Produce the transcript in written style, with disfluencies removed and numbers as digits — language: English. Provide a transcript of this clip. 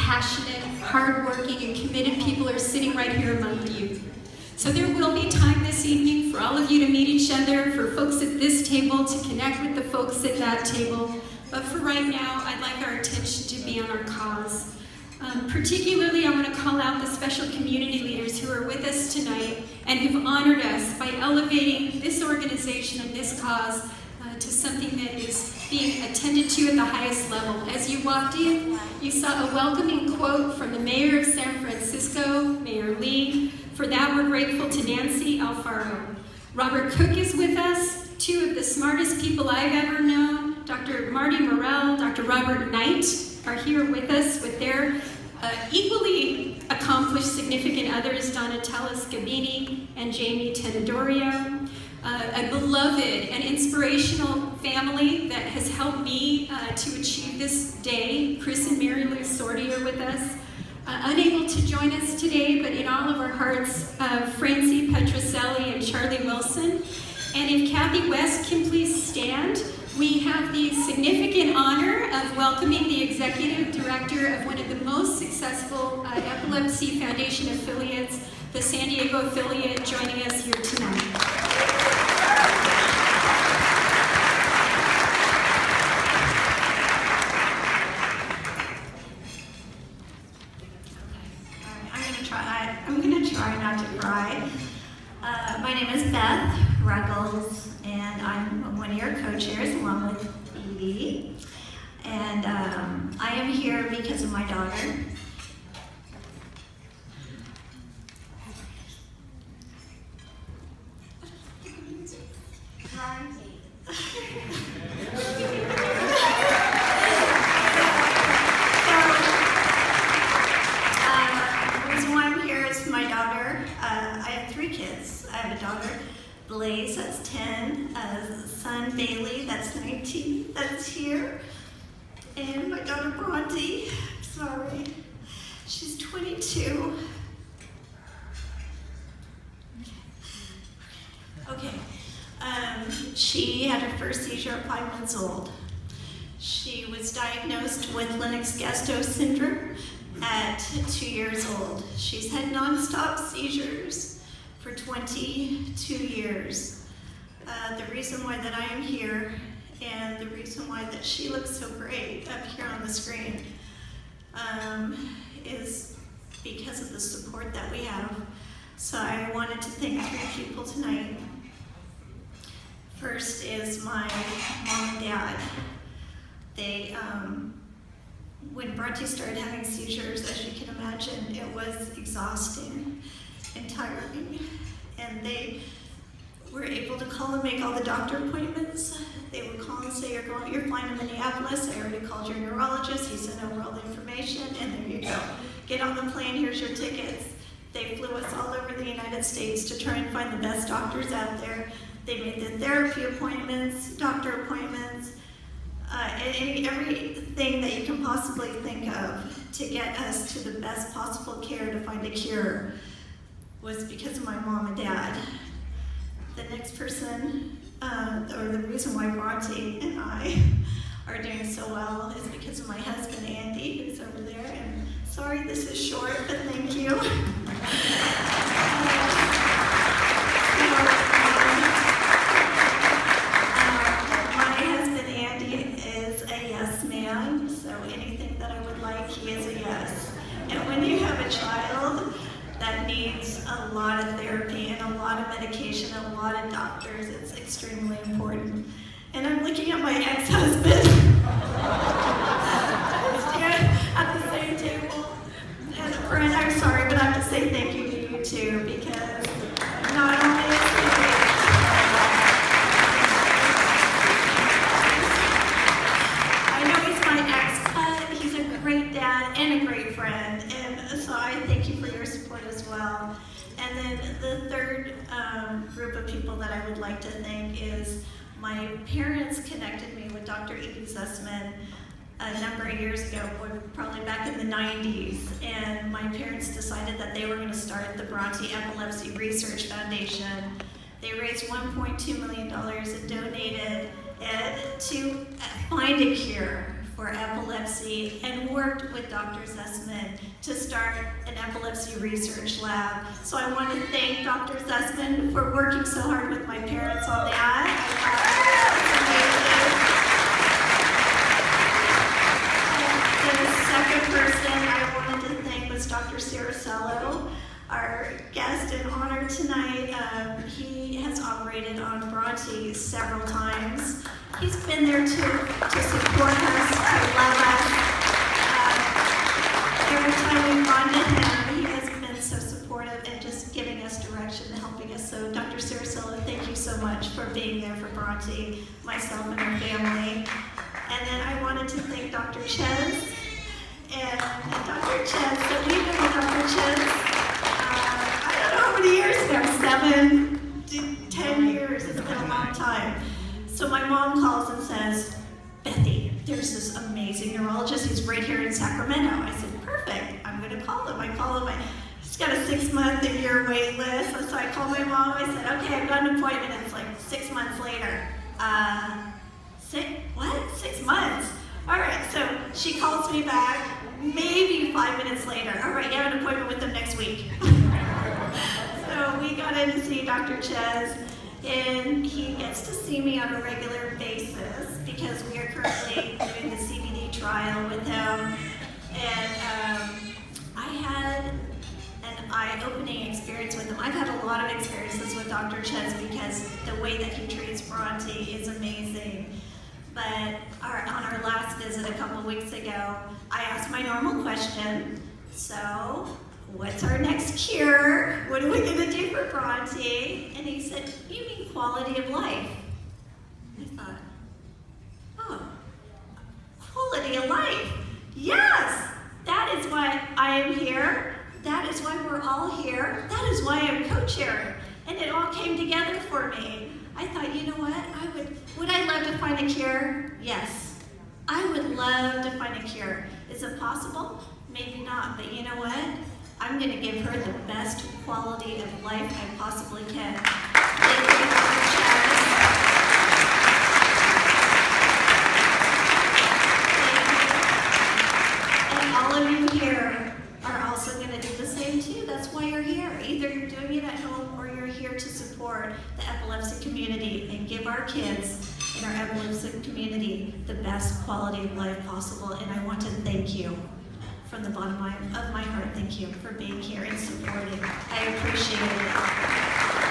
passionate, hardworking, and committed people are sitting right here among the youth. So there will be time this evening for all of you to meet each other, for folks at this table to connect with the folks at that table. But for right now, I'd like our attention to be on our cause. Particularly, I want to call out the special community leaders who are with us tonight and who've honored us by elevating this organization and this cause to something that is being attended to at the highest level. As you walked in, you saw a welcoming quote from the mayor of San Francisco, Mayor Lee. For that, we're grateful to Nancy Alfaro. Robert Cook is with us, two of the smartest people I've ever known. Dr. Marty Morell, Dr. Robert Knight are here with us with their equally accomplished significant others, Donatella Scabini and Jamie Tenedorio. A beloved and inspirational family that has helped me to achieve this day. Chris and Mary Lou Sorty are with us. Unable to join us today, but in all of our hearts, Francie Petroselli and Charlie Wilson. And if Kathy West can please stand, we have the significant honor of welcoming the executive director of one of the most successful Epilepsy Foundation affiliates, the San Diego affiliate, joining us here tonight. I'm going to try not to cry. My name is Beth Ruggles, and I'm one of your co-chairs along with Edie. And I am here because of my daughter. Blaze, that's 10, son Bailey, that's 19, that's here, and my daughter Bronte, sorry, she's 22. Okay, she had her first seizure at 5 months old. She was diagnosed with Lennox-Gastaut syndrome at 2 years old. She's had nonstop seizures for 22 years. The reason why that I am here and the reason why that she looks so great up here on the screen is because of the support that we have. So I wanted to thank 3 people tonight. First is my mom and dad. They, when Bronte started having seizures, as you can imagine, it was exhausting and tiring, and they were able to call and make all the doctor appointments. They would call and say, you're flying to Minneapolis, I already called your neurologist, he sent over all the information, and there you go. Get on the plane, here's your tickets. They flew us all over the United States to try and find the best doctors out there. They made the therapy appointments, doctor appointments, everything that you can possibly think of to get us to the best possible care to find a cure was because of my mom and dad. The next person, or the reason why Bronte and I are doing so well is because of my husband, Andy, who's over there. And sorry this is short, but thank you. My husband, Andy, is a yes man, so anything that I would like, he is a yes. And when you have a child that needs a lot of therapy and a lot of medication and a lot of doctors, it's extremely important. And I'm looking at my ex-husband at the same table. And a friend, I'm sorry, but I have to say thank you to you too, because not only is he I know he's my ex, but he's a great dad and a great friend. And so I thank you for your support as well. And then the third group of people that I would like to thank is my parents connected me with Dr. Edie Sussman a number of years ago, probably back in the 90s. And my parents decided that they were going to start the Bronte Epilepsy Research Foundation. They raised $1.2 million and donated it to find a cure for epilepsy and worked with Dr. Zussman to start an epilepsy research lab. So I want to thank Dr. Zussman for working so hard with my parents on that. The second person I wanted to thank was Dr. Ciricello, our guest in honor tonight. He has operated on Bronte several times. He's been there to support us, to love us. Every time we've gone to him, he has been so supportive and just giving us direction and helping us. So Dr. Ciricello, thank you so much for being there for Bronte, myself and our family. And then I wanted to thank Dr. Ches. And Dr. Ches, so we've been with Dr. Ches, I don't know how many years now, 7 to 10 years, it's been a long time. So my mom calls and says, Bethy, there's this amazing neurologist, he's right here in Sacramento. I said, perfect, I'm gonna call him. I call him, he's got a 6-month a year wait list. And so I called my mom, I said, okay, I've got an appointment. It's like 6 months later. 6 months? All right, so she calls me back, maybe 5 minutes later. All right, you have an appointment with them next week. So we got in to see Dr. Ches, and he gets to see me on a regular basis because we are currently doing the CBD trial with him. And I had an eye-opening experience with him. I've had a lot of experiences with Dr. Ches because the way that he treats Bronte is amazing. But on our last visit a couple weeks ago, I asked my normal question, so what's our next cure? What are we gonna do for Bronte? And he said, you mean quality of life? I thought, oh, quality of life. Yes, that is why I am here. That is why we're all here. That is why I'm co-chair. And it all came together for me. I thought, you know what? Would I love to find a cure? Yes. I would love to find a cure. Is it possible? Maybe not, but you know what? I'm going to give her the best quality of life I possibly can. Thank you, Dr. Ches. And all of you here are also going to do the same too. That's why you're here. Either you're doing it at home or you're here to support the epilepsy community and give our kids in our epilepsy community the best quality of life possible. And I want to thank you from the bottom of my heart. Thank you for being here and supporting. I appreciate it.